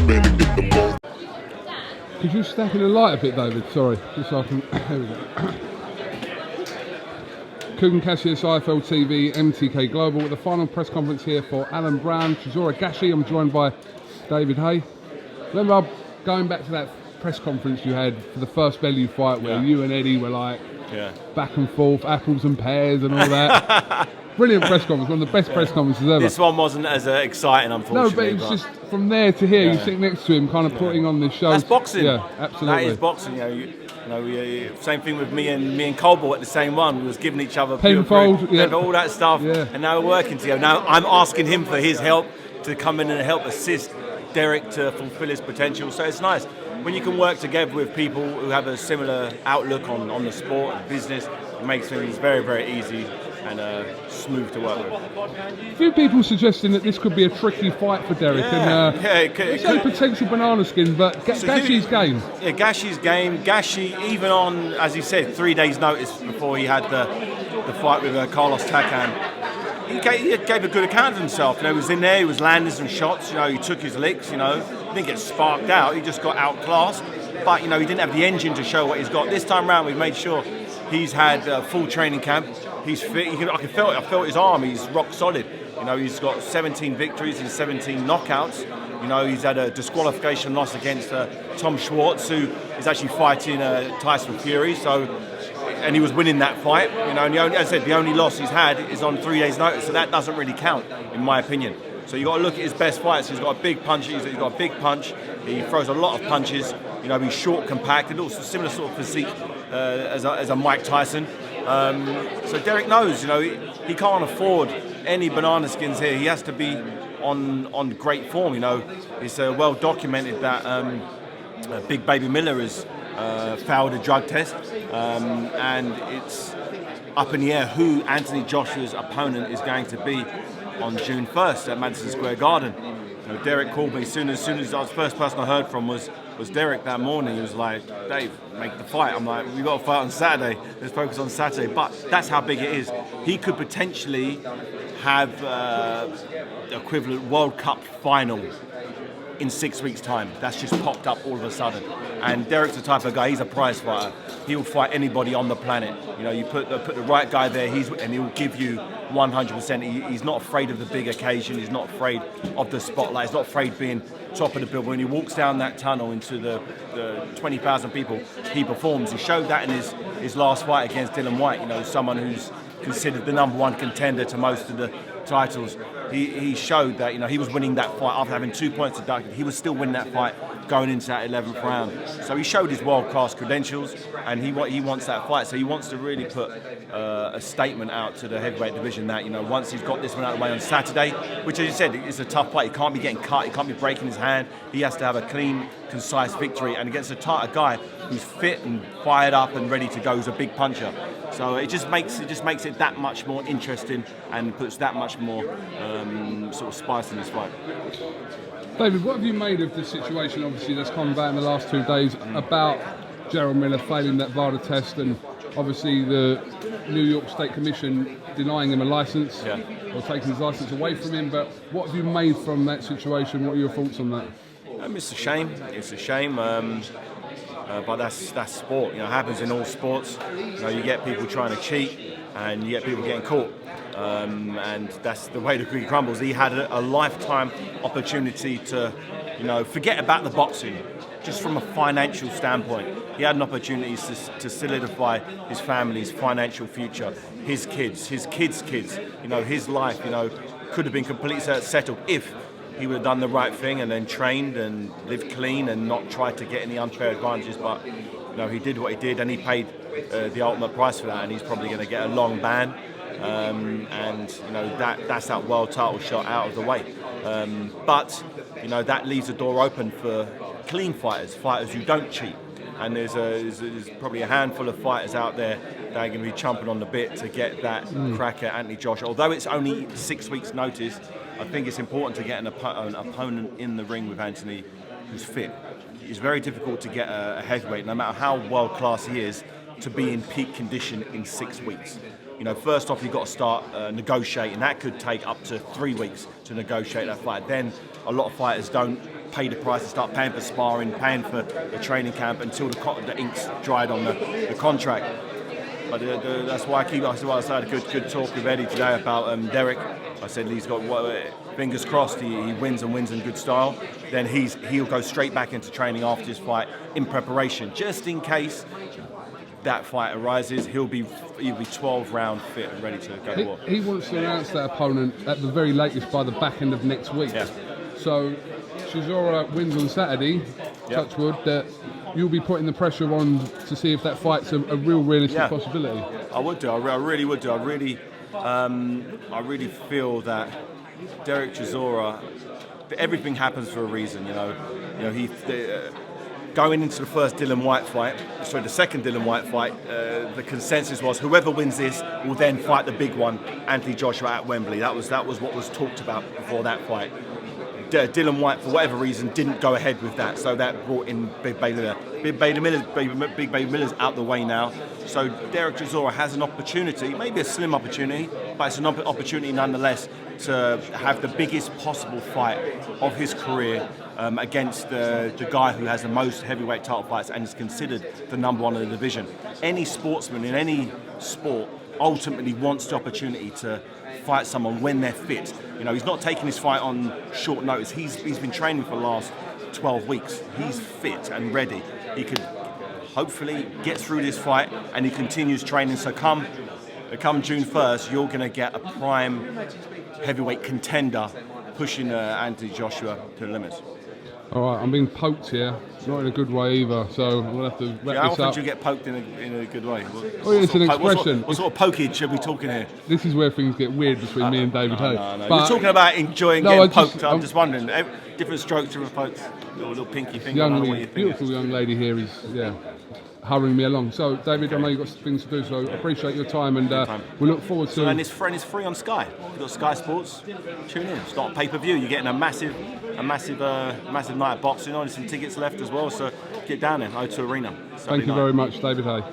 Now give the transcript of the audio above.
men get the most. Could you stack in the light a bit, David? Sorry, just so I can. There we go. KUGAN, CASSIUS, IFL TV, MTK Global with the final press conference here for Alan Brown, Chisora Gashi. I'm joined by David Haye. Remember going back to that press conference you had for the first Bellew fight where you and Eddie were like back and forth, apples and pears and all that. Brilliant press conference, one of the best press conferences ever. This one wasn't as exciting, unfortunately. No, but it was just from there to here, you sit next to him, kind of putting on this show. That's boxing. Yeah, absolutely. That is boxing. Same thing with me and Colbert at the same one. We was giving each other Penfold, all that stuff, and now we're working together. Now I'm asking him for his help to come in and help assist Derek to fulfil his potential. So it's nice when you can work together with people who have a similar outlook on the sport and business. It makes things very, very easy and smooth to work with. A few people suggesting that this could be a tricky fight for Derek. It's no potential banana skin, but Gashi's game. Yeah, Gashi's game. Gashi, even on, as he said, 3 days' notice before he had the fight with Carlos Takam, he gave a good account of himself. He was in there, he was landing some shots, he took his licks, he didn't get sparked out, he just got outclassed. But, he didn't have the engine to show what he's got. This time round, we've made sure he's had a full training camp. He's fit. I felt his arm. He's rock solid. He's got 17 victories and 17 knockouts. He's had a disqualification loss against Tom Schwartz, who is actually fighting Tyson Fury. And he was winning that fight. And as I said, the only loss he's had is on 3 days' notice. So that doesn't really count, in my opinion. So you got to look at his best fights. He's got a big punch. He's got a big punch. He throws a lot of punches. He's short, compact, and also similar sort of physique as a Mike Tyson. So Derek knows, he can't afford any banana skins here. He has to be on great form. It's well documented that Big Baby Miller has failed a drug test, and it's up in the air who Anthony Joshua's opponent is going to be on June 1st at Madison Square Garden. Derek called me as soon as the first person I heard from was Derek that morning. He was like, Dave, make the fight. I'm like, we got to fight on Saturday. Let's focus on Saturday. But that's how big it is. He could potentially have the equivalent World Cup final in 6 weeks' time. That's just popped up all of a sudden. And Derek's the type of guy, he's a prize fighter. He'll fight anybody on the planet. You put the right guy there, and he'll give you 100%. He's not afraid of the big occasion. He's not afraid of the spotlight. He's not afraid of being top of the billboard. When he walks down that tunnel into the 20,000 people, he performs. He showed that in his last fight against Dillian Whyte. Someone who's considered the #1 contender to most of the titles. He showed that he was winning that fight after having 2 points deducted. He was still winning that fight going into that 11th round. So he showed his world-class credentials, and he wants that fight. So he wants to really put a statement out to the heavyweight division that once he's got this one out of the way on Saturday, which, as you said, is a tough fight. He can't be getting cut. He can't be breaking his hand. He has to have a clean, concise victory, and against a guy who's fit and fired up and ready to go, who's a big puncher. So it just makes it that much more interesting and puts that much more sort of spice in this fight. David, what have you made of the situation, obviously, that's come about in the last 2 days about Gerald Miller failing that VADA test, and obviously the New York State Commission denying him a licence or taking his licence away from him? But what have you made from that situation? What are your thoughts on that? It's a shame. It's a shame. But that's sport. It happens in all sports. You get people trying to cheat, and you get people getting caught. And that's the way the cookie crumbles. He had a lifetime opportunity to, forget about the boxing, just from a financial standpoint. He had an opportunity to solidify his family's financial future, his kids' kids. His life, could have been completely settled if he would have done the right thing and then trained and lived clean and not tried to get any unfair advantages. But he did what he did, and he paid the ultimate price for that, and he's probably going to get a long ban. That's that world title shot out of the way. But that leaves the door open for clean fighters who don't cheat. And there's probably a handful of fighters out there that are going to be chomping on the bit to get that crack at Anthony Joshua. Although it's only 6 weeks' notice, I think it's important to get an opponent in the ring with Anthony who's fit. It's very difficult to get a heavyweight, no matter how world-class he is, to be in peak condition in 6 weeks. first off, you've got to start negotiating. That could take up to 3 weeks to negotiate that fight. Then a lot of fighters don't pay the price and start paying for sparring, paying for the training camp until the ink's dried on the contract. But that's why I had a good talk with Eddie today about Derek. I said he's got fingers crossed he wins in good style. Then he'll go straight back into training after his fight in preparation, just in case that fight arises. He'll be 12 round fit and ready to go to war. He wants to announce that opponent at the very latest by the back end of next week. Yeah. So Chisora wins on Saturday, touch wood, that you'll be putting the pressure on to see if that fight's a real realistic possibility. I would do. I really would do. I really feel that Derek Chisora, everything happens for a reason. He going into the first Dillian Whyte fight, the second Dillian Whyte fight, the consensus was whoever wins this will then fight the big one, Anthony Joshua at Wembley. That was what was talked about before that fight. Dillian Whyte, for whatever reason, didn't go ahead with that, so that brought in Big Baby Miller. Big Baby Miller's out the way now, so Derek Chisora has an opportunity, maybe a slim opportunity, but it's an opportunity nonetheless to have the biggest possible fight of his career against the guy who has the most heavyweight title fights and is considered the number one in the division. Any sportsman in any sport ultimately wants the opportunity to fight someone when they're fit. He's not taking his fight on short notice. He's been training for the last 12 weeks. He's fit and ready. He could hopefully get through this fight, and he continues training. So come June 1st, you're going to get a prime heavyweight contender pushing Anthony Joshua to the limits. All right, I'm being poked here, not in a good way either, so I'm going to have to wrap this How up. often do you get poked in a good way? It's an expression. What sort of pokage are we talking here? This is where things get weird between me and David Haye. No. You're talking about enjoying getting poked. I'm just wondering, different strokes of a poke, little pinky finger. Beautiful young lady here is, hurrying me along. So, David, I know you've got things to do, so I appreciate your time, and we look forward to... And it's free on Sky. You've got Sky Sports, tune in. It's not a pay-per-view. You're getting a massive night of boxing. Only some tickets left as well, so get down there, O2 Arena. Thank you very much, David Haye.